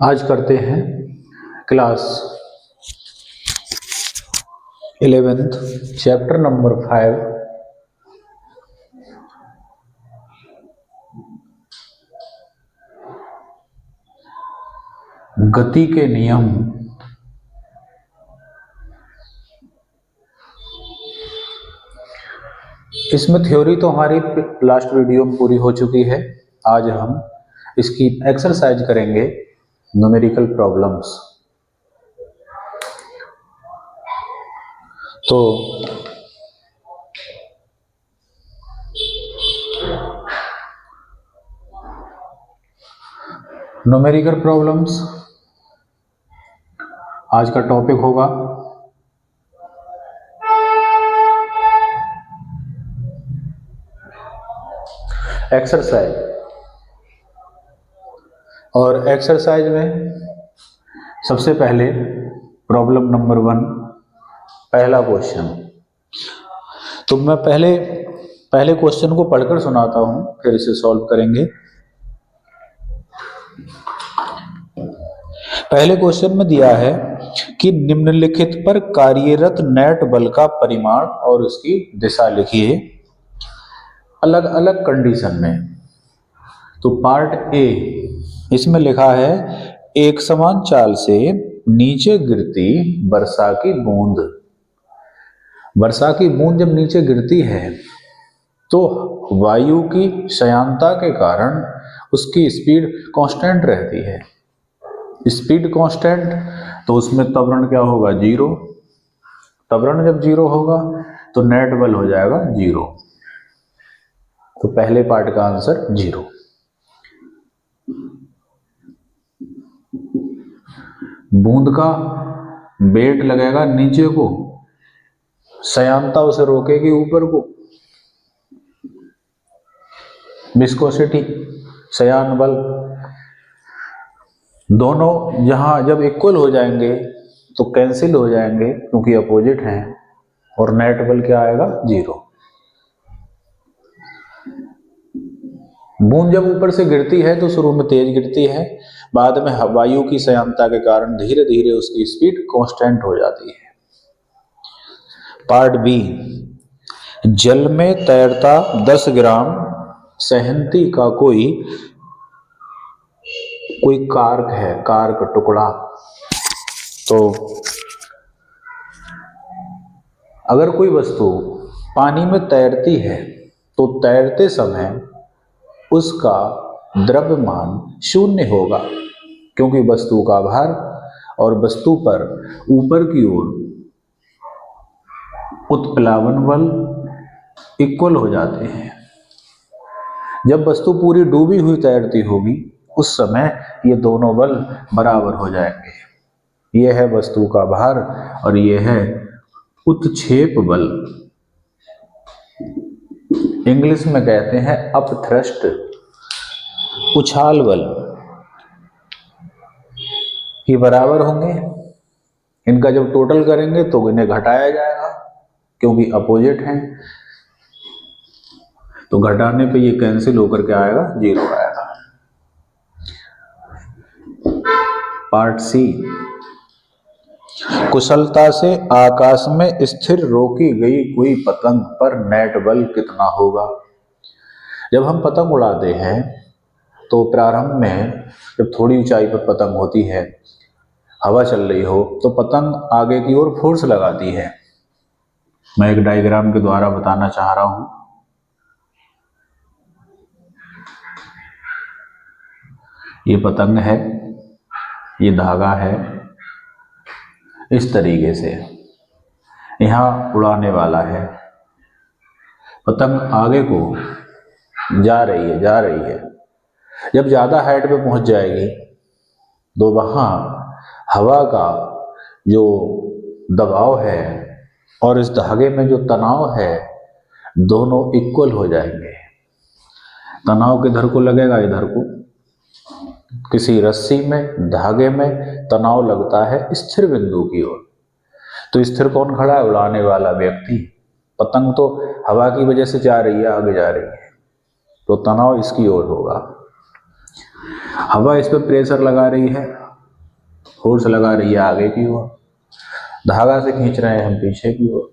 आज करते हैं क्लास 11th चैप्टर नंबर 5 गति के नियम। इसमें थ्योरी तो हमारी लास्ट वीडियो में पूरी हो चुकी है। आज हम इसकी एक्सरसाइज करेंगे, न्यूमेरिकल प्रॉब्लम्स। तो न्यूमेरिकल प्रॉब्लम्स आज का टॉपिक होगा। एक्सरसाइज, और एक्सरसाइज में सबसे पहले प्रॉब्लम नंबर 1, पहला क्वेश्चन। तो मैं पहले क्वेश्चन को पढ़कर सुनाता हूं, फिर इसे सॉल्व करेंगे। पहले क्वेश्चन में दिया है कि निम्नलिखित पर कार्यरत नेट बल का परिमाण और उसकी दिशा लिखिए अलग अलग कंडीशन में। तो पार्ट ए, इसमें लिखा है एक समान चाल से नीचे गिरती वर्षा की बूंद। वर्षा की बूंद जब नीचे गिरती है तो वायु की श्यानता के कारण उसकी स्पीड कांस्टेंट रहती है। स्पीड कांस्टेंट, तो उसमें त्वरण क्या होगा? जीरो। त्वरण जब जीरो होगा तो नेट बल हो जाएगा जीरो। तो पहले पार्ट का आंसर जीरो। बूंद का वेट लगेगा नीचे को, श्यानता उसे रोकेगी ऊपर को। विस्कोसिटी, श्यान बल, दोनों जहां जब इक्वल हो जाएंगे तो कैंसिल हो जाएंगे क्योंकि अपोजिट हैं, और नेट बल क्या आएगा? जीरो। बूंद जब ऊपर से गिरती है तो शुरू में तेज गिरती है, बाद में वायु की श्यानता के कारण धीरे धीरे उसकी स्पीड कांस्टेंट हो जाती है। पार्ट बी, जल में तैरता 10 ग्राम सहंती का कोई कारक है, कारक टुकड़ा। तो अगर कोई वस्तु पानी में तैरती है तो तैरते समय उसका द्रव्यमान शून्य होगा, क्योंकि वस्तु का भार और वस्तु पर ऊपर की ओर उत्प्लावन बल इक्वल हो जाते हैं। जब वस्तु पूरी डूबी हुई तैरती होगी उस समय ये दोनों बल बराबर हो जाएंगे। यह है वस्तु का भार और यह है उत्क्षेप बल। इंग्लिश में कहते हैं अपथ्रस्ट, उछाल बल। ये बराबर होंगे। इनका जब टोटल करेंगे तो इन्हें घटाया जाएगा क्योंकि अपोजिट हैं। तो घटाने पे ये कैंसिल होकर के आएगा, जीरो आएगा। पार्ट सी, कुशलता से आकाश में स्थिर रोकी गई कोई पतंग पर नेट बल कितना होगा? जब हम पतंग उड़ाते हैं तो प्रारंभ में जब थोड़ी ऊंचाई पर पतंग होती है, हवा चल रही हो, तो पतंग आगे की ओर फोर्स लगाती है। मैं एक डायग्राम के द्वारा बताना चाह रहा हूं। ये पतंग है, ये धागा है, इस तरीके से यहां उड़ाने वाला है। पतंग आगे को जा रही है। जब ज्यादा हाइट पे पहुंच जाएगी तो वहां हवा का जो दबाव है और इस धागे में जो तनाव है, दोनों इक्वल हो जाएंगे। तनाव किधर को लगेगा? इधर को। किसी रस्सी में, धागे में तनाव लगता है स्थिर बिंदु की ओर। तो स्थिर कौन खड़ा है? उड़ाने वाला व्यक्ति। पतंग तो हवा की वजह से जा रही है, आगे जा रही है, तो तनाव इसकी ओर होगा। हवा इस पर प्रेशर लगा रही है, फोर्स लगा रही है आगे की ओर, धागा से खींच रहे हैं हम पीछे की ओर।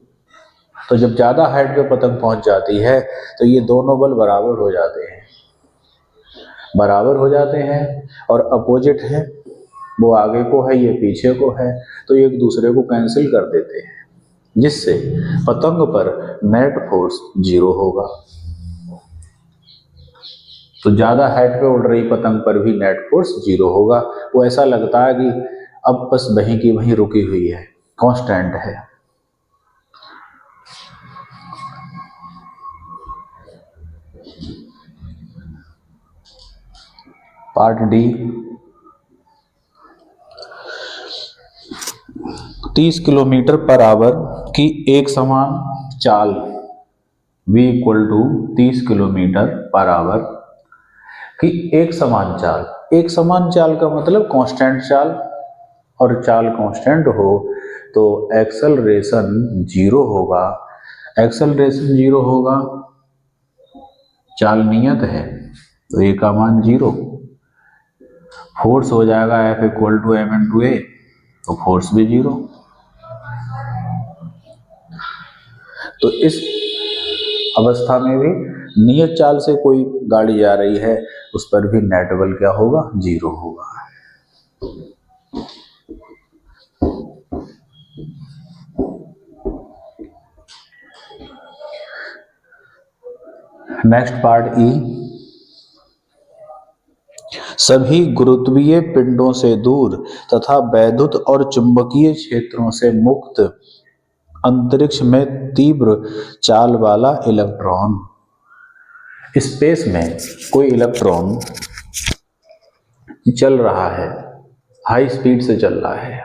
तो जब ज़्यादा हाइट पे पतंग पहुंच जाती है तो ये दोनों बल बराबर हो जाते हैं और अपोजिट है, वो आगे को है, ये पीछे को है, तो एक दूसरे को कैंसिल कर देते हैं, जिससे पतंग पर नेट फोर्स 0 होगा। तो ज़्यादा हाइट पे उड़ रही पतंग पर भी नेट फोर्स 0 होगा। वो ऐसा लगता है कि अब बस वहीं की वहीं रुकी हुई है, कांस्टेंट है। Part D, 30 kilometre per hour की एक समान चाल v = 30 किलोमीटर पर आवर की एक समान चाल। एक समान चाल का मतलब कांस्टेंट चाल, और चाल कांस्टेंट हो तो एक्सेलरेशन 0 होगा। एक्सेलरेशन 0 होगा, चाल नियत है तो ए का मान 0, फोर्स हो जाएगा F = m/a, तो फोर्स भी 0। तो इस अवस्था में भी नियत चाल से कोई गाड़ी जा रही है, उस पर भी नेट बल क्या होगा? 0 होगा। नेक्स्ट पार्ट ई, सभी गुरुत्वीय पिंडों से दूर तथा वैद्युत और चुंबकीय क्षेत्रों से मुक्त अंतरिक्ष में तीव्र चाल वाला इलेक्ट्रॉन। स्पेस में कोई इलेक्ट्रॉन चल रहा है, हाई स्पीड से चल रहा है,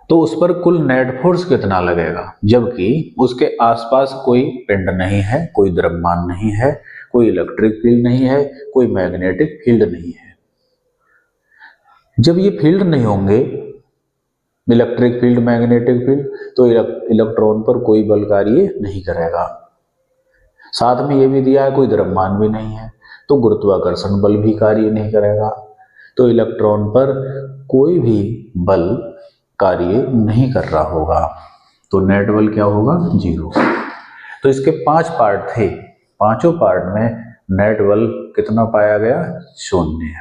तो उस पर कुल नेट फोर्स कितना लगेगा, जबकि उसके आसपास कोई पिंड नहीं है, कोई द्रव्यमान नहीं है, कोई इलेक्ट्रिक फील्ड नहीं है, कोई मैग्नेटिक फील्ड नहीं है। जब ये फील्ड नहीं होंगे, इलेक्ट्रिक फील्ड, मैग्नेटिक फील्ड, तो इलेक्ट्रॉन पर कोई बल कार्य नहीं करेगा। साथ में ये भी दिया है कोई द्रव्यमान भी नहीं है, तो गुरुत्वाकर्षण बल भी कार्य नहीं करेगा, तो इलेक्ट्रॉन पर कोई भी बल कार्य नहीं कर रहा होगा, तो नेट बल क्या होगा? 0। तो इसके 5 पार्ट थे, पांचों पार्ट में नेट बल कितना पाया गया? 0।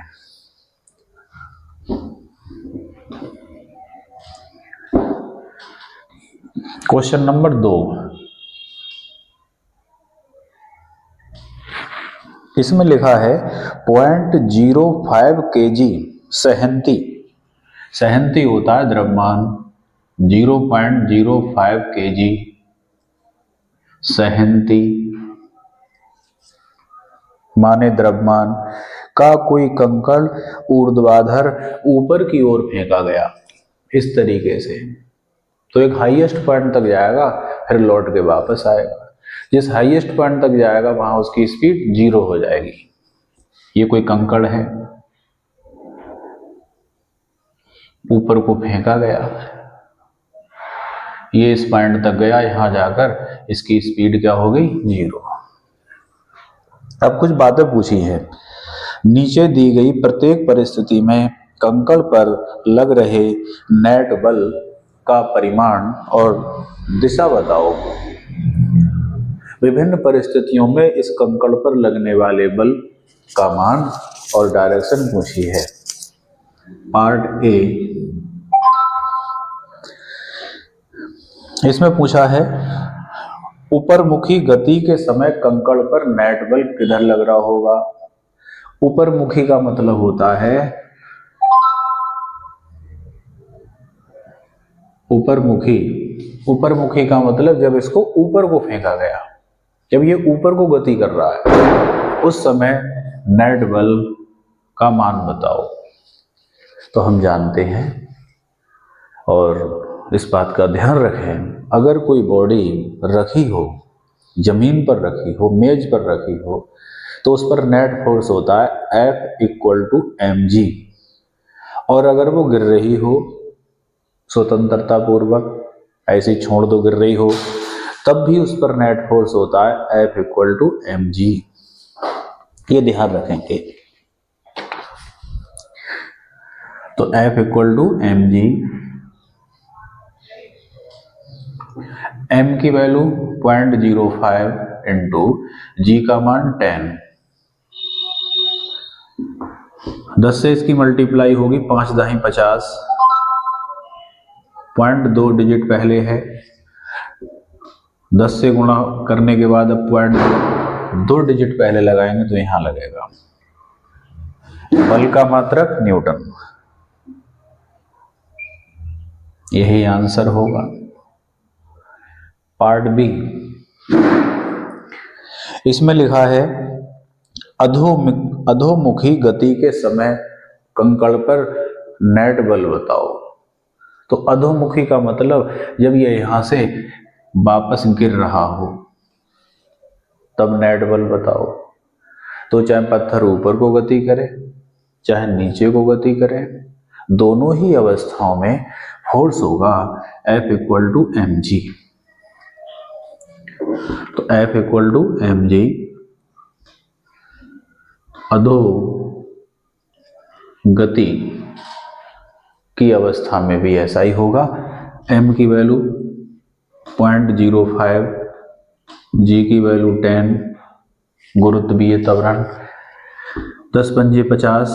क्वेश्चन नंबर 2, इसमें लिखा है 0.05 kg सहनती। सहनती होता है द्रव्यमान, 0.05 kg सहनती माने द्रव्यमान का कोई कंकड़ ऊर्ध्वाधर ऊपर की ओर फेंका गया, इस तरीके से। तो एक हाईएस्ट पॉइंट तक जाएगा, फिर लौट के वापस आएगा। जिस हाईएस्ट पॉइंट तक जाएगा वहां उसकी स्पीड 0 हो जाएगी। ये कोई कंकड़ है, ऊपर को फेंका गया, ये इस पॉइंट तक गया, यहां जाकर इसकी स्पीड क्या हो गई? 0। अब कुछ बातें पूछी है। नीचे दी गई प्रत्येक परिस्थिति में कंकड़ पर लग रहे नेट बल का परिमाण और दिशा बताओ। विभिन्न परिस्थितियों में इस कंकड़ पर लगने वाले बल का मान और डायरेक्शन पूछी है। पार्ट ए, इसमें पूछा है ऊपरमुखी गति के समय कंकड़ पर नेट बल किधर लग रहा होगा। ऊपरमुखी का मतलब होता है, ऊपरमुखी का मतलब जब इसको ऊपर को फेंका गया, जब ये ऊपर को गति कर रहा है, उस समय नेट बल का मान बताओ। तो हम जानते हैं, और इस बात का ध्यान रखें, अगर कोई बॉडी रखी हो, जमीन पर रखी हो, मेज पर रखी हो, तो उस पर नेट फोर्स होता है F = mg। और अगर वो गिर रही हो स्वतंत्रता पूर्वक, ऐसे छोड़ दो गिर रही हो, तब भी उस पर नेट फोर्स होता है F = mg। ये ध्यान रखेंगे। तो F equal to M G, m की वैल्यू 0.05 इंटू जी का मान 10, 10 से इसकी मल्टीप्लाई होगी 5 दाही 50, 0.2 डिजिट पहले है, 10 से गुणा करने के बाद अब 0.2 डिजिट पहले लगाएंगे तो यहां लगेगा। बल का मात्रक न्यूटन, यही आंसर होगा। पार्ट बी, इसमें लिखा है अधोमुखी गति के समय कंकड़ पर नेट बल बताओ। तो अधोमुखी का मतलब जब ये यहां से वापस गिर रहा हो तब नेट बल बताओ। तो चाहे पत्थर ऊपर को गति करे चाहे नीचे को गति करे, दोनों ही अवस्थाओं में फोर्स होगा F equal to M G. तो F equal to M G अधो गति की अवस्था में भी ऐसा ही होगा। m की वैल्यू 0.05, g की वैल्यू 10, गुरुत्वीय त्वरण 10 पंजे 50,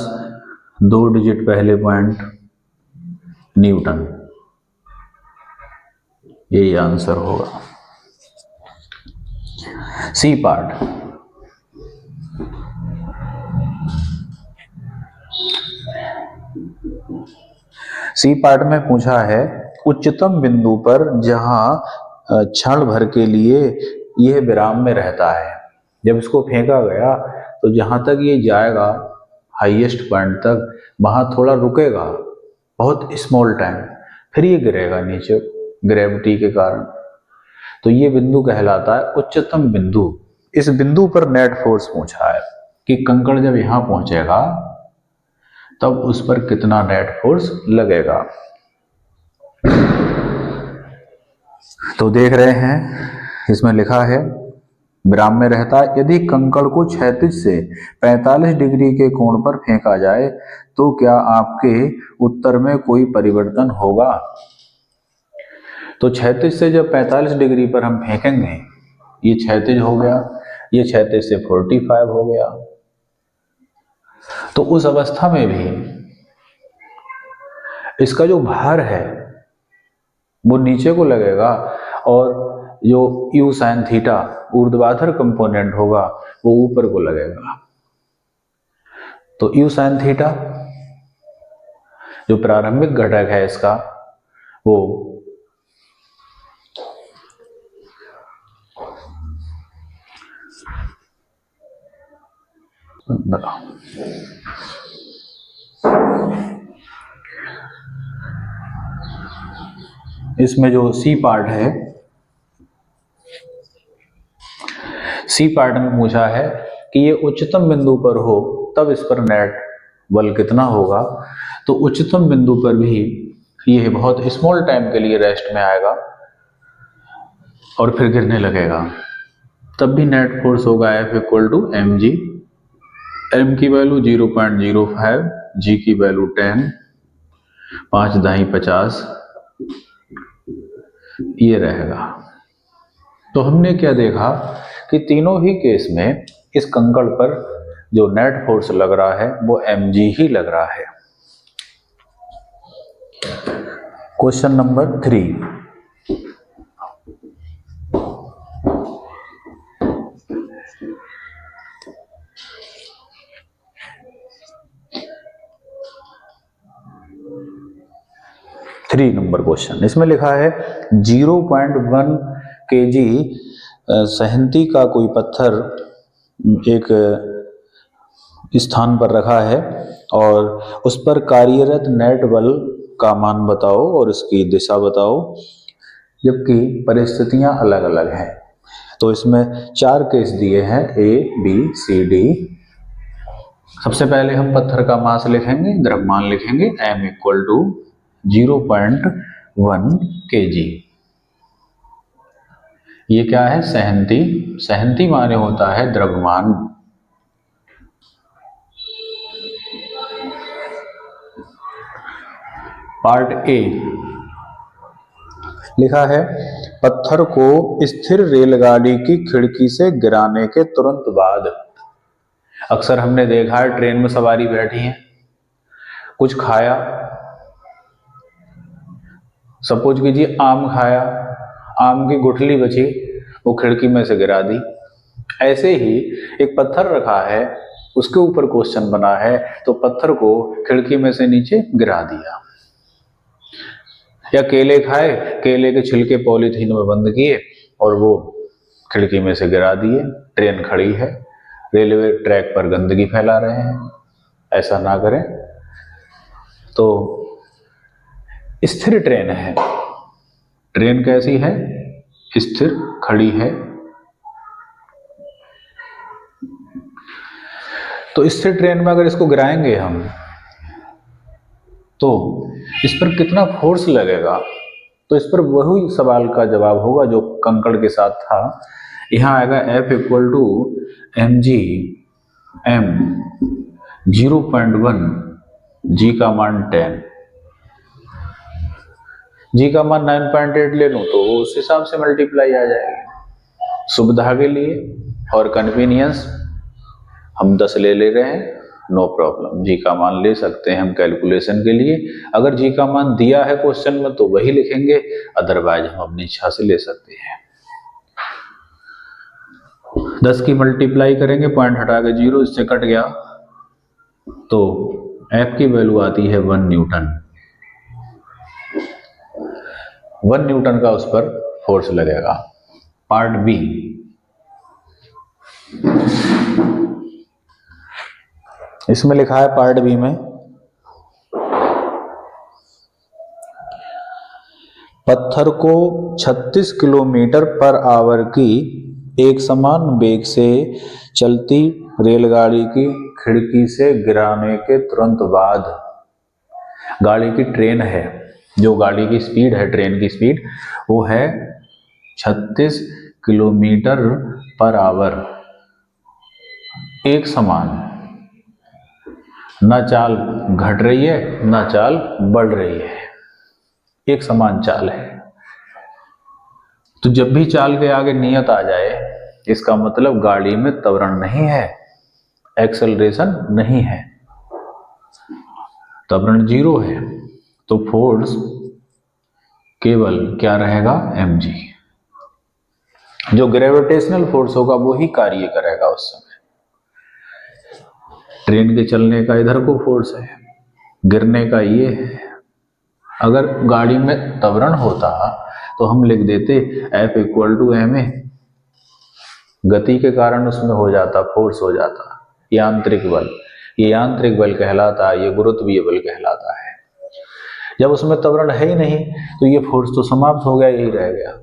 2 डिजिट पहले पॉइंट, न्यूटन, यही आंसर होगा। सी पार्ट, सी पार्ट में पूछा है उच्चतम बिंदु पर जहां क्षण भर के लिए यह विराम में रहता है, जब इसको फेंका गया तो जहां तक ये जाएगा हाईएस्ट पॉइंट तक वहां थोड़ा रुकेगा, बहुत स्मॉल टाइम, फिर ये गिरेगा नीचे ग्रेविटी के कारण। तो ये बिंदु कहलाता है उच्चतम बिंदु। इस बिंदु पर नेट फोर्स पूछा है कि कंकड़ जब यहां पहुंचेगा तब उस पर कितना नेट फोर्स लगेगा। तो देख रहे हैं इसमें लिखा है विराम में रहता है, यदि कंकड़ को क्षैतिज से 45 डिग्री के कोण पर फेंका जाए तो क्या आपके उत्तर में कोई परिवर्तन होगा। तो क्षैतिज से जब 45 डिग्री पर हम फेंकेंगे, ये क्षैतिज हो गया, ये क्षैतिज से 45 हो गया, तो उस अवस्था में भी इसका जो भार है वो नीचे को लगेगा और जो u sin थीटा ऊर्ध्वाधर कंपोनेंट होगा वो ऊपर को लगेगा। तो u sin थीटा जो प्रारंभिक घटक है इसका वो इसमें जो सी पार्ट है, सी पार्ट में पूछा है कि ये उच्चतम बिंदु पर हो तब इस पर नेट बल कितना होगा। तो उच्चतम बिंदु पर भी ये बहुत स्मॉल टाइम के लिए रेस्ट में आएगा और फिर गिरने लगेगा, तब भी नेट फोर्स होगा F equal to M G. m की वैल्यू 0.05, g की वैल्यू 10, 5 दाही 50, ये रहेगा। तो हमने क्या देखा कि तीनों ही केस में इस कंकड़ पर जो नेट फोर्स लग रहा है वो mg ही लग रहा है। क्वेश्चन नंबर 3, नंबर क्वेश्चन, इसमें लिखा है 0.1 kg सहंती का कोई पत्थर एक स्थान पर रखा है और उस पर कार्यरत नेट बल का मान बताओ और इसकी दिशा बताओ, जबकि परिस्थितियां अलग अलग हैं। तो इसमें 4 केस दिए हैं A, B, C, D। सबसे पहले हम पत्थर का मास लिखेंगे, द्रव्यमान लिखेंगे m इक्वल टू 0.1 kg। ये क्या है, सहंती, सहंती माने होता है द्रव्यमान। पार्ट ए लिखा है, पत्थर को स्थिर रेलगाड़ी की खिड़की से गिराने के तुरंत बाद। अक्सर हमने देखा है ट्रेन में सवारी बैठी है, कुछ खाया, सपोज कीजिए आम खाया, आम की गुठली बची, वो खिड़की में से गिरा दी। ऐसे ही एक पत्थर रखा है, उसके ऊपर क्वेश्चन बना है, तो पत्थर को खिड़की में से नीचे गिरा दिया। या केले खाए, केले के छिलके पॉलीथीन में बंद किए और वो खिड़की में से गिरा दिए। ट्रेन खड़ी है, रेलवे ट्रैक पर गंदगी फैला रहे हैं, ऐसा ना करें। तो स्थिर ट्रेन है, ट्रेन कैसी है? स्थिर, खड़ी है। तो स्थिर ट्रेन में अगर इसको गिराएंगे हम तो इस पर कितना फोर्स लगेगा? तो इस पर वही सवाल का जवाब होगा जो कंकड़ के साथ था। यहां आएगा F = mg m 0.1, g का मान 10, g का मान 9.8 ले लूं तो उस हिसाब से मल्टीप्लाई आ जाएगी। सुविधा के लिए और कन्वीनियंस हम 10 ले रहे हैं, नो प्रॉब्लम, जी का मान ले सकते हैं हम कैलकुलेशन के लिए। अगर जी का मान दिया है क्वेश्चन में तो वही लिखेंगे, अदरवाइज हम अपनी इच्छा से ले सकते हैं। 10 की मल्टीप्लाई करेंगे, पॉइंट हटा के 0, इससे कट गया तो F की वैल्यू आती है 1 न्यूटन। 1 न्यूटन का उस पर फोर्स लगेगा। पार्ट बी, इसमें लिखा है पार्ट बी में, पत्थर को 36 किलोमीटर पर आवर की एक समान वेग से चलती रेलगाड़ी की खिड़की से गिराने के तुरंत बाद। गाड़ी की ट्रेन है, जो गाड़ी की स्पीड है, ट्रेन की स्पीड वो है 36 किलोमीटर पर आवर, एक समान, ना चाल घट रही है ना चाल बढ़ रही है, एक समान चाल है। तो जब भी चाल के आगे नियत आ जाए, इसका मतलब गाड़ी में त्वरण नहीं है, एक्सेलरेशन नहीं है, त्वरण 0 है। तो फोर्स केवल क्या रहेगा? mg। जो ग्रेविटेशनल फोर्स होगा वो ही कार्य करेगा उस समय। ट्रेन के चलने का इधर को फोर्स है, गिरने का ये है। अगर गाड़ी में त्वरण होता तो हम लिख देते F = ma, गति के कारण उसमें हो जाता, फोर्स हो जाता यांत्रिक बल। ये यांत्रिक बल कहलाता है, ये गुरुत्वीय बल कहलाता है। जब उसमें त्वरण है ही नहीं तो ये फोर्स तो समाप्त हो गया, यही रह गया।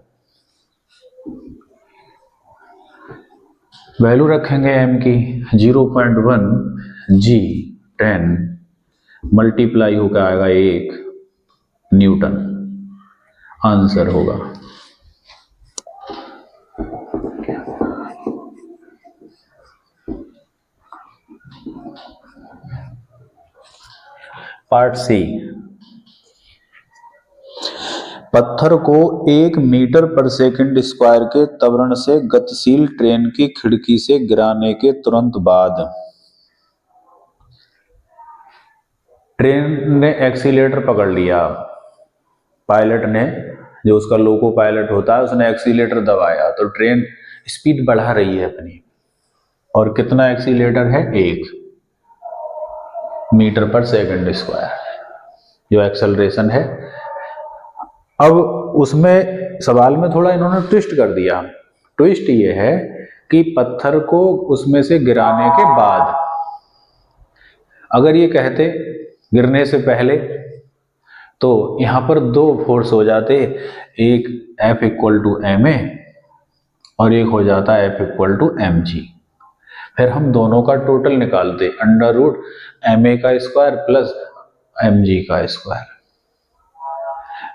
वैल्यू रखेंगे m की 0.1 g 10 मल्टीप्लाई होकर आएगा 1 न्यूटन, आंसर होगा। पार्ट सी, पत्थर को 1 मीटर पर सेकंड स्क्वायर के त्वरण से गतिशील ट्रेन की खिड़की से गिराने के तुरंत बाद। ट्रेन ने एक्सीलेटर पकड़ लिया, पायलट ने, जो उसका लोको पायलट होता है, उसने एक्सीलेटर दबाया तो ट्रेन स्पीड बढ़ा रही है अपनी। और कितना एक्सीलेटर है? 1 मीटर पर सेकंड स्क्वायर, जो एक्सेलरेशन है। अब उसमें सवाल में थोड़ा इन्होंने ट्विस्ट कर दिया। ट्विस्ट ये है कि पत्थर को उसमें से गिराने के बाद। अगर ये कहते गिरने से पहले तो यहां पर 2 फोर्स हो जाते, एक F = ma और एक हो जाता है F = mg। फिर हम दोनों का टोटल निकालते, √ma² प्लस mg का स्क्वायर।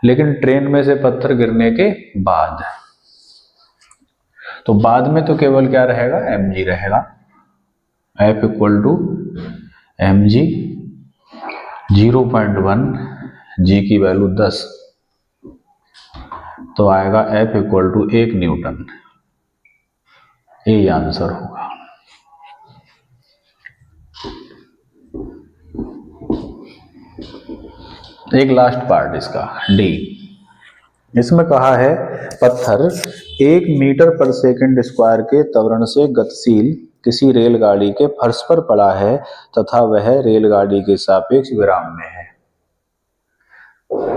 लेकिन ट्रेन में से पत्थर गिरने के बाद, तो बाद में तो केवल क्या रहेगा? mg रहेगा। F = mg 0.1 जी की वैल्यू 10, तो आएगा F इक्वल टू 1 न्यूटन। ये आंसर होगा। एक लास्ट पार्ट इसका, डी। इसमें कहा है पत्थर 1 मीटर पर सेकंड स्क्वायर के त्वरण से गतिशील किसी रेलगाड़ी के फर्श पर पड़ा है तथा वह रेलगाड़ी के सापेक्ष विराम में है।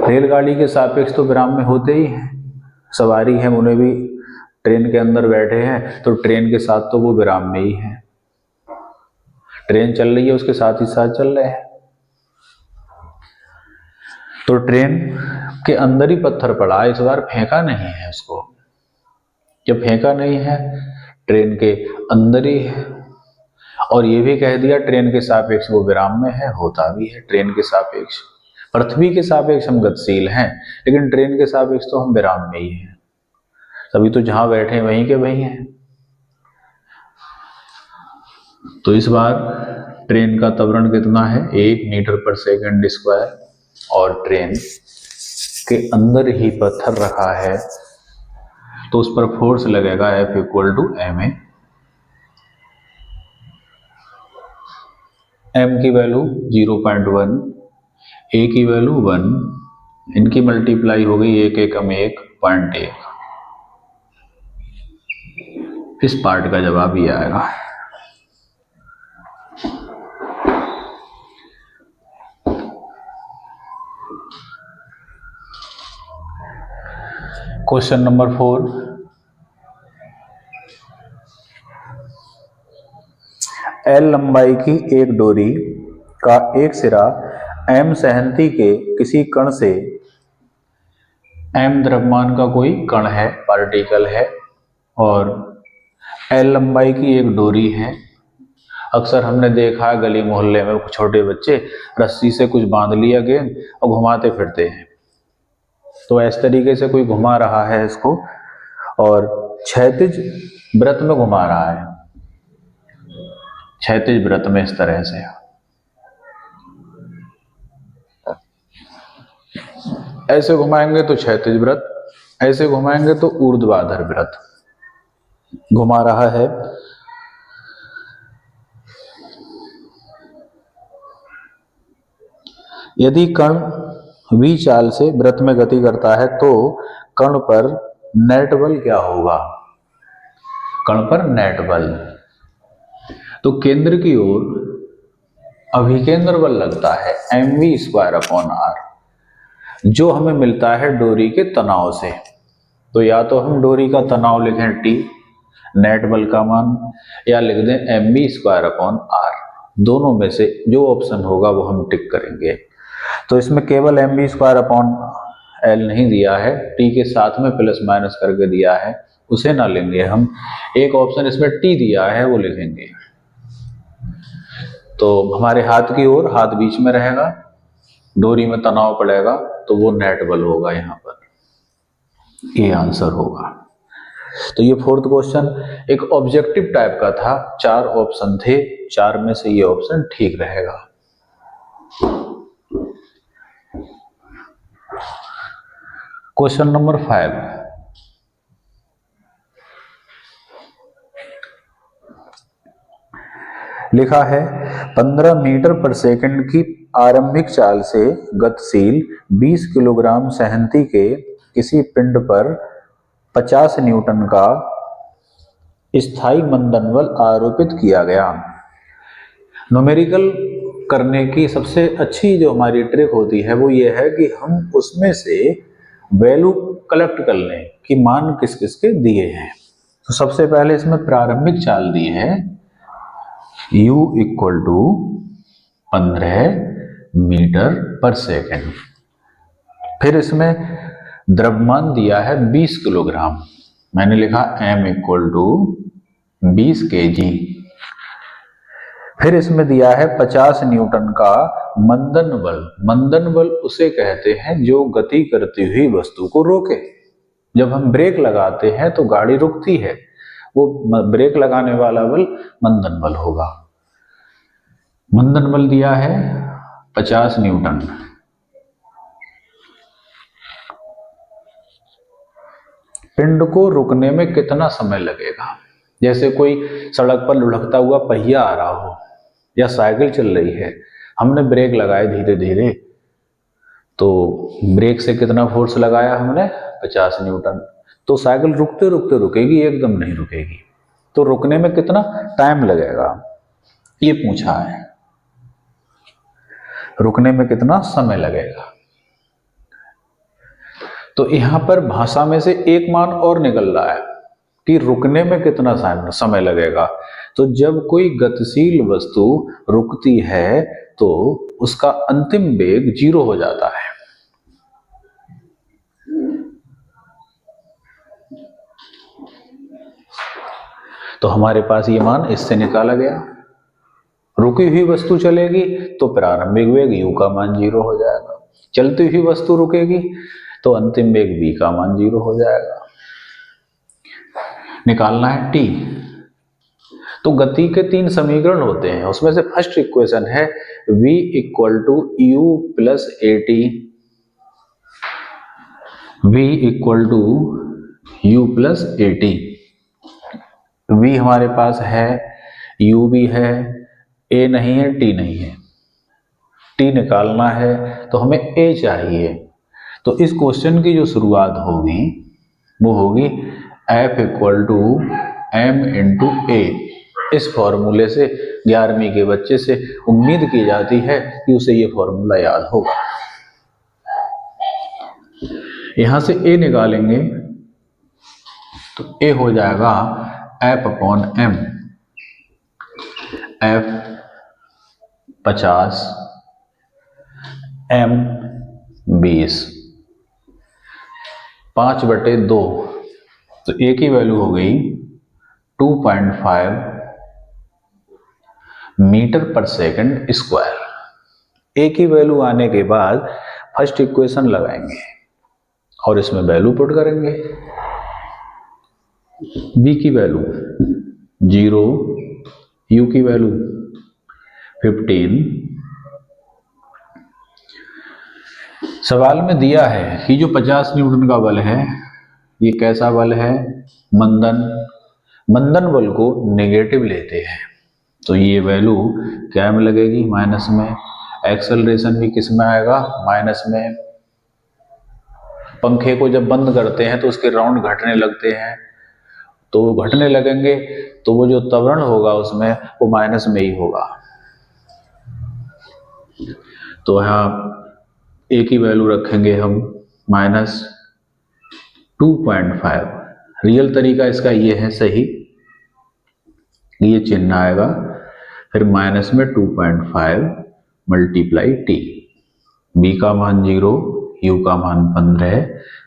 रेलगाड़ी के सापेक्ष तो विराम में होते ही हैं, सवारी है, उन्हें भी ट्रेन के अंदर बैठे हैं तो ट्रेन के साथ तो वो विराम में ही है, ट्रेन चल रही है उसके साथ ही साथ चल रहे हैं। तो ट्रेन के अंदर ही पत्थर पड़ा है, इस बार फेंका नहीं है उसको। जब फेंका नहीं है, ट्रेन के अंदर ही है। और ये भी कह दिया ट्रेन के सापेक्ष वो विराम में है, होता भी है ट्रेन के सापेक्ष। पृथ्वी के सापेक्ष हम गतिशील हैं, लेकिन ट्रेन के सापेक्ष तो हम विराम में ही हैं। तभी तो जहां बैठे वहीं के वहीं हैं। तो इस बार ट्रेन का त्वरण कितना है? 1 मीटर पर सेकंड स्क्वायर, और ट्रेन के अंदर ही पत्थर रखा है तो उस पर फोर्स लगेगा F equal to ma। m की वैल्यू 0.1, a की वैल्यू 1, इनकी मल्टीप्लाई हो गई 1 एकम 1.1। इस पार्ट का जवाब ये आएगा। क्वेश्चन नंबर 4, L लंबाई की एक डोरी का एक सिरा m सहंती के किसी कण से, m द्रव्यमान का कोई कण है, पार्टिकल है, और L लंबाई की एक डोरी है। अक्सर हमने देखा है गली मोहल्ले में छोटे बच्चे रस्सी से कुछ बांध लिया गेंद और घुमाते फिरते हैं। तो इस तरीके से कोई घुमा रहा है इसको, और क्षैतिज वृत्त में घुमा रहा है, क्षैतिज वृत्त में इस तरह से। ऐसे घुमाएंगे तो क्षैतिज वृत्त, ऐसे घुमाएंगे तो ऊर्ध्वाधर वृत्त घुमा रहा है। यदि कण v चाल से वृत्त में गति करता है तो कण पर नेट बल क्या होगा? कण पर नेट बल, तो केंद्र की ओर अभिकेंद्र बल लगता है mv²/r, जो हमें मिलता है डोरी के तनाव से। तो या तो हम डोरी का तनाव लिखें T, नेट बल का मान, या लिख दें mv²/r। दोनों में से जो ऑप्शन होगा वो हम टिक करेंगे। तो इसमें केवल mv²/L नहीं दिया है, T के साथ में प्लस माइनस करके दिया है, उसे ना लेंगे हम। एक ऑप्शन इसमें T दिया है वो लिखेंगे। तो हमारे हाथ की ओर, हाथ बीच में रहेगा, डोरी में तनाव पड़ेगा तो वो नेट बल होगा यहाँ पर, ये आंसर होगा। तो ये 4th क्वेश्चन एक ऑब्जेक्टिव टाइप का था, 4 ऑप्शन थे, 4 में से ये ऑप्शन ठीक रहेगा। क्वेश्चन नंबर 5, लिखा है 15 मीटर पर सेकंड की आरंभिक चाल से गतिशील 20 किलोग्राम सहंती के किसी पिंड पर 50 न्यूटन का स्थायी मंदन बल आरोपित किया गया। न्यूमेरिकल करने की सबसे अच्छी जो हमारी ट्रिक होती है वो ये है कि हम उसमें से वैल्यू कलेक्ट कर लें कि मान किस किस के दिए हैं। तो सबसे पहले इसमें प्रारंभिक चाल दी है u इक्वल टू 15 मीटर पर सेकेंड, फिर इसमें द्रव्यमान दिया है 20 किलोग्राम, मैंने लिखा m इक्वल टू 20 kg, फिर इसमें दिया है 50 न्यूटन का मंदन बल। मंदन बल उसे कहते हैं जो गति करती हुई वस्तु को रोके। जब हम ब्रेक लगाते हैं तो गाड़ी रुकती है, वो ब्रेक लगाने वाला बल मंदन बल होगा। मंदन बल दिया है 50 न्यूटन, पिंड को रुकने में कितना समय लगेगा। जैसे कोई सड़क पर लुढ़कता हुआ पहिया आ रहा हो या साइकिल चल रही है, हमने ब्रेक लगाए धीरे धीरे, तो ब्रेक से कितना फोर्स लगाया हमने, 50 न्यूटन, तो साइकिल रुकते रुकते रुकेगी, एकदम नहीं रुकेगी। तो रुकने में कितना टाइम लगेगा ये पूछा है, रुकने में कितना समय लगेगा। तो यहां पर भाषा में से एक मान और निकल रहा है कि रुकने में कितना समय लगेगा। तो जब कोई गतिशील वस्तु रुकती है तो उसका अंतिम वेग 0 हो जाता है। तो हमारे पास ये मान इससे निकाला गया। रुकी हुई वस्तु चलेगी तो प्रारंभिक वेग u का मान 0 हो जाएगा, चलती हुई वस्तु रुकेगी तो अंतिम वेग v का मान 0 हो जाएगा। निकालना है t। तो गति के 3 समीकरण होते हैं, उसमें से फर्स्ट इक्वेशन है v equal to u plus at, v equal to u plus at। v हमारे पास है, u भी है, a नहीं है, t नहीं है। t निकालना है तो हमें a चाहिए। तो इस क्वेश्चन की जो शुरुआत होगी वो होगी f equal to m into a। इस फॉर्मूले से 11वीं के बच्चे से उम्मीद की जाती है कि उसे ये फॉर्मूला याद होगा। यहां से a निकालेंगे तो a हो जाएगा f upon m, f 50 m 20, 5/2, तो a की वैल्यू हो गई 2.5 मीटर पर सेकंड स्क्वायर। a की वैल्यू आने के बाद फर्स्ट इक्वेशन लगाएंगे और इसमें वैल्यू पुट करेंगे। b की वैल्यू 0, u की वैल्यू 15। सवाल में दिया है कि जो 50 न्यूटन का बल है ये कैसा बल है, मंदन बल को नेगेटिव लेते हैं, तो ये वैल्यू क्या में लगेगी, माइनस में। एक्सेलरेशन भी किस में आएगा, माइनस में। पंखे को जब बंद करते हैं तो उसके राउंड घटने लगते हैं, तो वो घटने लगेंगे तो वो जो त्वरण होगा उसमें वो माइनस में ही होगा। तो यहाँ a की वैल्यू रखेंगे हम माइनस 2.5। रियल तरीका इसका ये है सही, ये चिन्ह आएगा, फिर माइनस में 2.5 मल्टीप्लाई t, b का मान 0, u का मान 15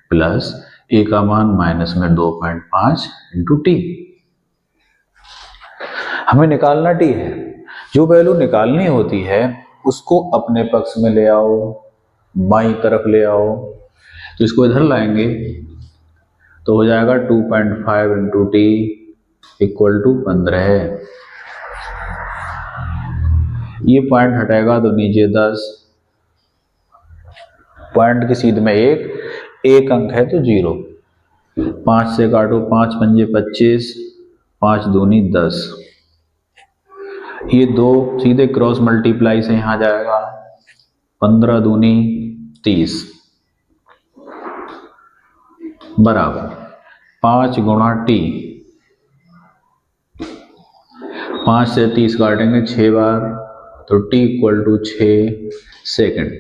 प्लस a का मान माइनस में 2.5 इंटू t। हमें निकालना t है। जो वैल्यू निकालनी होती है उसको अपने पक्ष में ले आओ, बाईं तरफ ले आओ। तो इसको इधर लाएंगे तो हो जाएगा 2.5 इंटू टी इक्वल टू 15 है। ये पॉइंट हटेगा तो नीचे 10, पॉइंट की सीध में एक अंक है तो 0। 5 से काटो, 5 पंजे 25, 5 दूनी 10। ये 2 सीधे क्रॉस मल्टीप्लाई से यहां जाएगा, 15 दूनी 30 बराबर 5 गुणा टी। 5 से 30 काटेंगे 6 बार, तो t इक्वल टू 6 सेकेंड,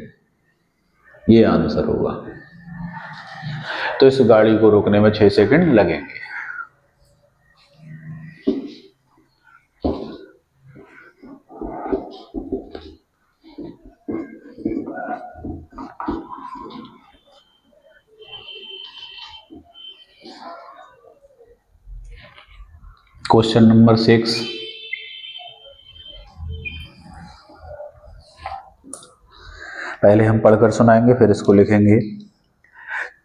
ये आंसर होगा। तो इस गाड़ी को रोकने में 6 सेकेंड लगेंगे। क्वेश्चन नंबर 6, पहले हम पढ़कर सुनाएंगे फिर इसको लिखेंगे।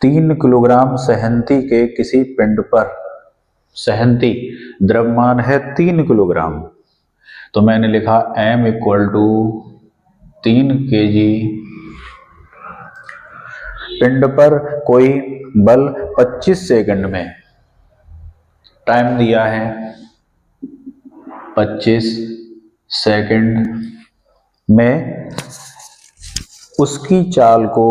3 किलोग्राम सहंती के किसी पिंड पर, सहंती द्रव्यमान है 3 किलोग्राम, तो मैंने लिखा m इक्वल टू 3 kg पिंड पर कोई बल 25 सेकंड में, टाइम दिया है 25 सेकंड में, उसकी चाल को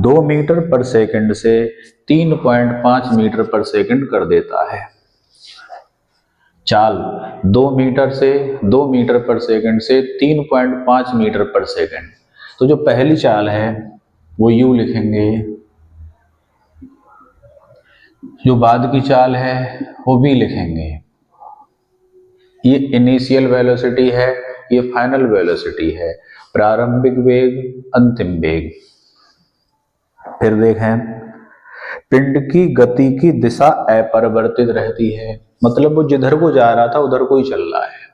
2 मीटर पर सेकंड से 3.5 मीटर पर सेकंड कर देता है। चाल 2 मीटर पर सेकंड से 3.5 मीटर पर सेकंड। तो जो पहली चाल है वो u लिखेंगे, जो बाद की चाल है वो v लिखेंगे। ये इनिशियल वेलोसिटी है, ये फाइनल वेलोसिटी है, प्रारंभिक वेग, अंतिम वेग। फिर देखें, पिंड की गति की दिशा अपरिवर्तित रहती है, मतलब वो जिधर को जा रहा था उधर को ही चल रहा है।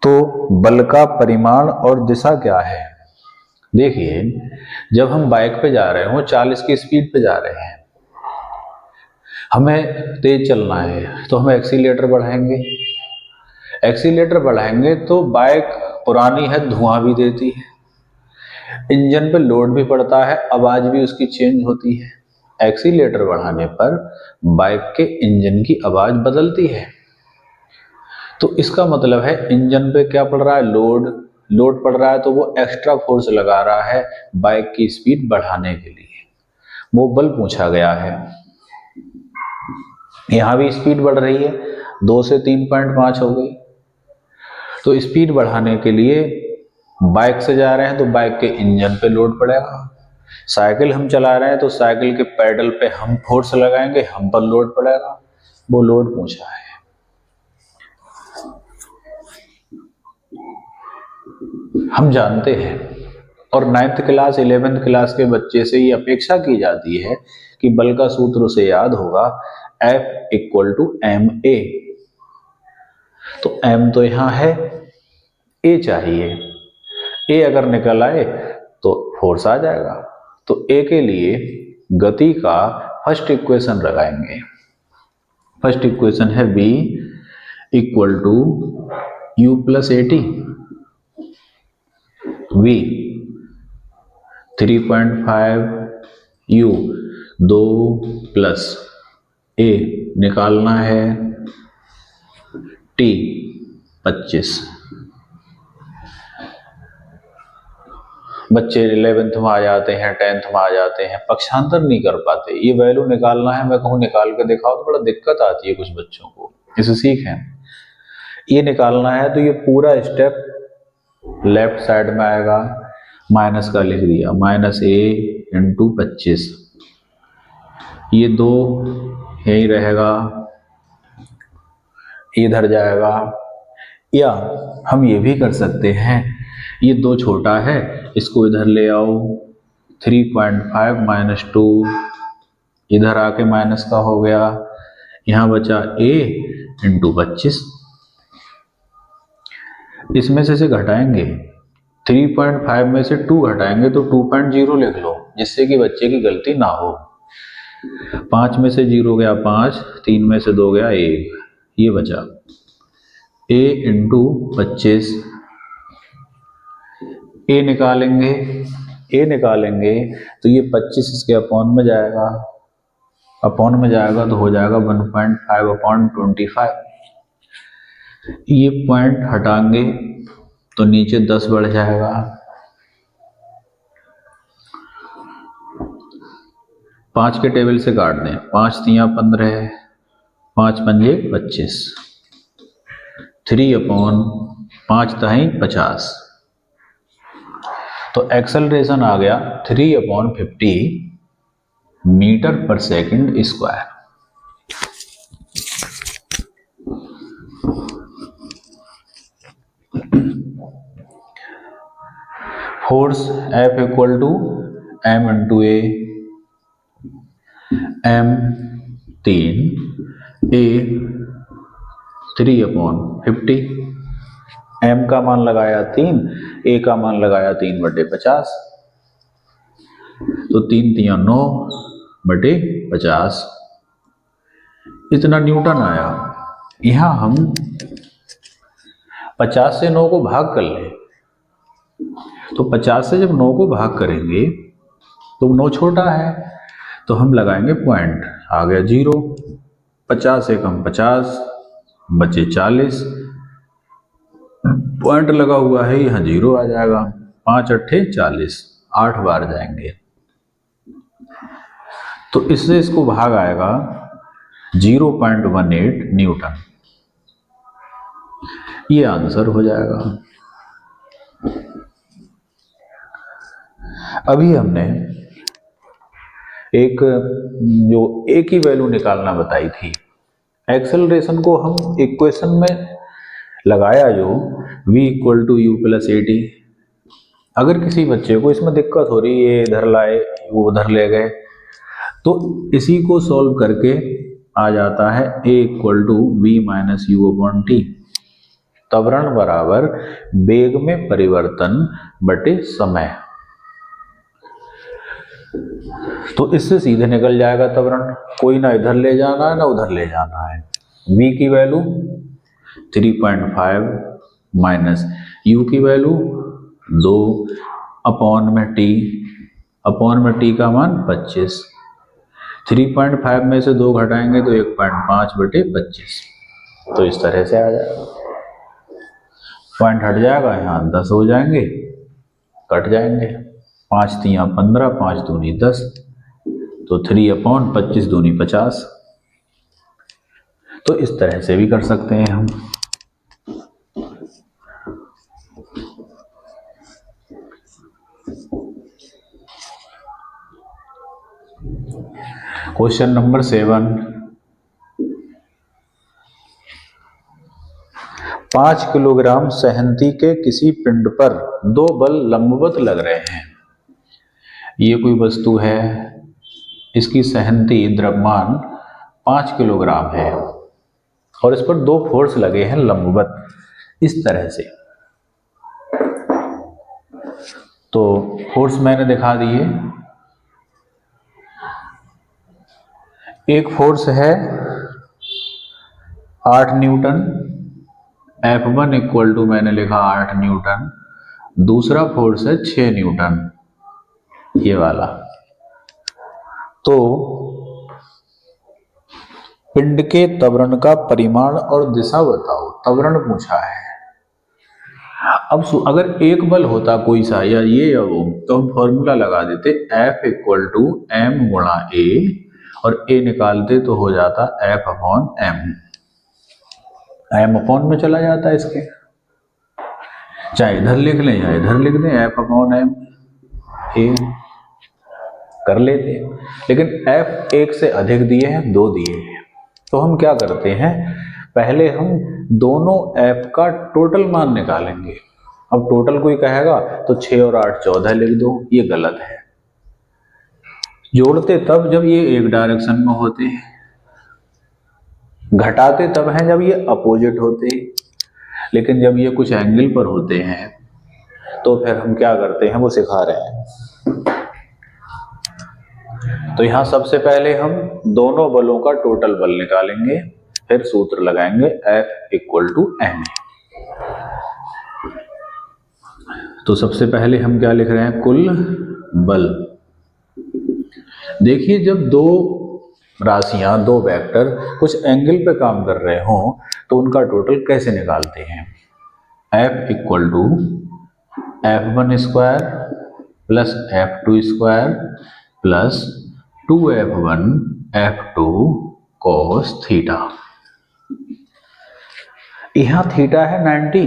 तो बल का परिमाण और दिशा क्या है? देखिए, जब हम बाइक पे जा रहे हो, 40 की स्पीड पे जा रहे हैं, हमें तेज चलना है तो हम एक्सीलेटर बढ़ाएंगे। एक्सीलेटर बढ़ाएंगे तो बाइक पुरानी है, धुआं भी देती है, इंजन पे लोड भी पड़ता है, आवाज भी उसकी चेंज होती है। एक्सीलेटर बढ़ाने पर बाइक के इंजन की आवाज बदलती है। तो इसका मतलब है इंजन पे क्या पड़ रहा है? लोड पड़ रहा है, तो वो एक्स्ट्रा फोर्स लगा रहा है बाइक की स्पीड बढ़ाने के लिए। वो बल पूछा गया है। यहां भी स्पीड बढ़ रही है, 2 से 3.5 हो गई। तो स्पीड बढ़ाने के लिए बाइक से जा रहे हैं तो बाइक के इंजन पे लोड पड़ेगा। साइकिल हम चला रहे हैं तो साइकिल के पैडल पे हम फोर्स लगाएंगे, हम पर लोड पड़ेगा। वो लोड पूछा है। हम जानते हैं, और 9th क्लास 11th क्लास के बच्चे से ये अपेक्षा की जाती है कि बल का सूत्र उसे याद होगा, F = ma। तो m तो यहां है, a चाहिए। a अगर निकल आए तो फोर्स आ जाएगा। तो a के लिए गति का फर्स्ट इक्वेशन लगाएंगे। फर्स्ट इक्वेशन है v = u + at। v 3.5 u 2 plus a निकालना है t 25। बच्चे 11th में आ जाते हैं, 10th में आ जाते हैं, पक्षांतर नहीं कर पाते। ये वैल्यू निकालना है, मैं कहूँ निकाल के दिखाओ तो बड़ा दिक्कत आती है कुछ बच्चों को। इसे सीखें, ये निकालना है तो ये पूरा स्टेप लेफ्ट साइड में आएगा, माइनस का लिख दिया, -a × 25। ये 2 यही रहेगा, इधर जाएगा। या हम ये भी कर सकते हैं, ये 2 छोटा है, इसको इधर ले आओ, 3.5 - 2 इधर आके माइनस का हो गया, यहां बचा a × 25। इसमें से घटाएंगे, 3.5 में से 2 घटाएंगे तो 2.0 लिख लो, जिससे कि बच्चे की गलती ना हो। 5 में से 0 गया 5, 3 में से 2 गया 1, ये बचा a × 25। a निकालेंगे तो ये 25 इसके अपॉन में जाएगा, तो हो जाएगा 1.5/25। ये पॉइंट हटाएंगे तो नीचे 10 बढ़ जाएगा, 5 के टेबल से काट दें, 5 × 3 = 15, 5 × 5 = 25, 3/5 × 50। तो एक्सेलरेशन आ गया 3/50 मीटर/सेकंड²। Force F = m × a, m 3, a 3/50। m का मान लगाया 3, a का मान लगाया 3/50, तो 3 × 3 = 9/50। इतना न्यूटन आया। यहां हम 50 से 9 को भाग कर लें, तो 50 से जब 9 को भाग करेंगे तो 9 छोटा है, तो हम लगाएंगे पॉइंट, आ गया 0, 50 से कम 50, बचे 40, पॉइंट लगा हुआ है, यहाँ 0 आ जाएगा, 5 अट्ठे 40, 8 बार जाएंगे, तो इससे इसको भाग आएगा 0.18 न्यूटन, ये आंसर हो जाएगा। अभी हमने एक जो ए की वैल्यू निकालना बताई थी, एक्सेलरेशन को हम इक्वेशन में लगाया जो v equal to U plus A T. अगर किसी बच्चे को इसमें दिक्कत हो रही है, ये इधर लाए वो उधर ले गए, तो इसी को सॉल्व करके आ जाता है a equal to V minus U upon T, त्वरण बराबर वेग में परिवर्तन बटे समय। तो इससे सीधे निकल जाएगा त्वरण, कोई ना इधर ले जाना है ना उधर ले जाना है। v की वैल्यू 3.5 माइनस u की वैल्यू 2 अपॉन में t, अपॉन में t का मान 25, 3.5 में से 2 घटाएंगे तो 1.5 बटे 25, तो इस तरह से आ जाएगा, पॉइंट हट जाएगा, यहाँ 10 हो जाएंगे, कट जाएंगे, 5 तियां 15, 5 दूनी 10, तो 3 अपॉन 25 दूनी 50। तो इस तरह से भी कर सकते हैं हम। क्वेश्चन नंबर 7, 5 किलोग्राम सहनती के किसी पिंड पर 2 बल लंबवत लग रहे हैं। ये कोई वस्तु है, इसकी सहनती द्रव्यमान 5 किलोग्राम है और इस पर 2 फोर्स लगे हैं लंबवत, इस तरह से। तो फोर्स मैंने दिखा दिए, एक फोर्स है 8 न्यूटन, F1 इक्वल टू मैंने लिखा 8 न्यूटन, दूसरा फोर्स है 6 न्यूटन, ये वाला। तो पिंड के त्वरण का परिमाण और दिशा बताओ, त्वरण पूछा है। अब अगर एक बल होता कोई सा, या ये या वो, तो हम फॉर्मूला लगा देते F इक्वल टू m गुणा a, और a निकालते तो हो जाता F upon m, m upon में चला जाता है इसके, चाहे इधर लिख लें या इधर लिख दें, F अपॉन m a कर लेते हैं। लेकिन F 1 से अधिक दिए हैं, 2 दिए हैं, तो हम क्या करते हैं, पहले हम दोनों F का टोटल मान निकालेंगे। अब टोटल कोई कहेगा तो 6 और 8 14 लिख दो, ये गलत है। जोड़ते तब जब ये एक डायरेक्शन में होते हैं, घटाते तब हैं जब ये अपोजिट होते हैं, लेकिन जब ये कुछ एंगल पर होते हैं तो फिर हम क्या करते हैं, वो सिखा रहे हैं। तो यहां सबसे पहले हम दोनों बलों का टोटल बल निकालेंगे, फिर सूत्र लगाएंगे F इक्वल टू m। तो सबसे पहले हम क्या लिख रहे हैं, कुल बल। देखिए जब दो राशियां, 2 वेक्टर कुछ एंगल पे काम कर रहे हों तो उनका टोटल कैसे निकालते हैं, F equal to F1 square plus F2 square plus 2F1 F2 cos theta. यहां थीटा है 90,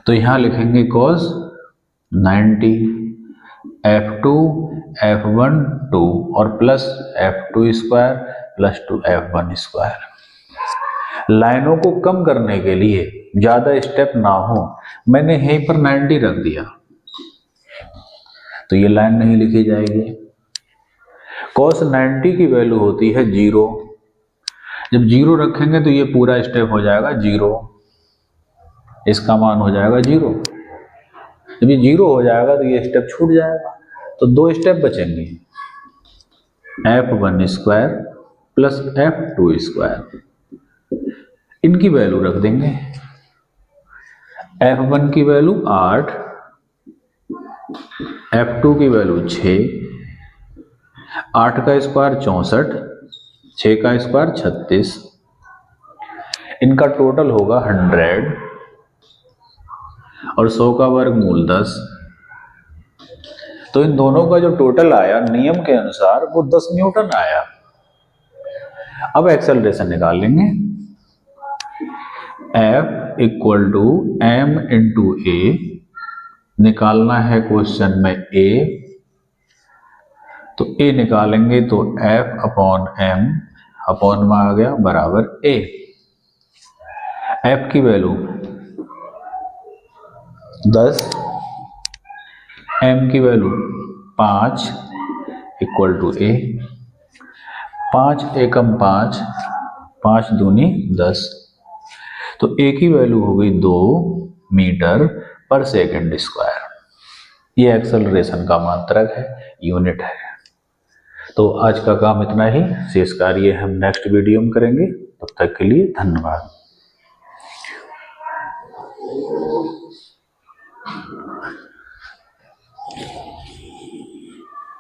तो यहां लिखेंगे cos 90, F2 F1 2 और plus F2 square plus 2F1 square. लाइनों को कम करने के लिए, ज्यादा स्टेप ना हो, मैंने यहीं पर 90 रख दिया, तो ये लाइन नहीं लिखी जाएगी। cos 90 की वैल्यू होती है 0, जब 0 रखेंगे तो ये पूरा स्टेप हो जाएगा 0, इसका मान हो जाएगा 0। जब ये 0 हो जाएगा तो ये स्टेप छूट जाएगा, तो 2 स्टेप बचेंगे, F1 square plus F2 square, इनकी वैल्यू रख देंगे। F1 की वैल्यू 8, F2 की वैल्यू 6, 8 का स्क्वायर 64, 6 का स्क्वायर 36, इनका टोटल होगा 100 और 100 का वर्गमूल 10। तो इन दोनों का जो टोटल आया नियम के अनुसार वो 10 न्यूटन आया। अब एक्सेलरेशन निकाल लेंगे। F equal to m into a, निकालना है क्वेश्चन में a, तो a निकालेंगे तो F अपॉन m, अपॉन में आ गया बराबर a। F की वैल्यू 10, m की वैल्यू 5 इक्वल टू a। 5 एकम 5, 5 दूनी 10, तो a की वैल्यू हो गई 2 मीटर पर सेकंड स्क्वायर। ये एक्सेलरेशन का मात्रक है, यूनिट है। तो आज का काम इतना ही, शेष कार्य हम नेक्स्ट वीडियो में करेंगे। तब तक के लिए धन्यवाद।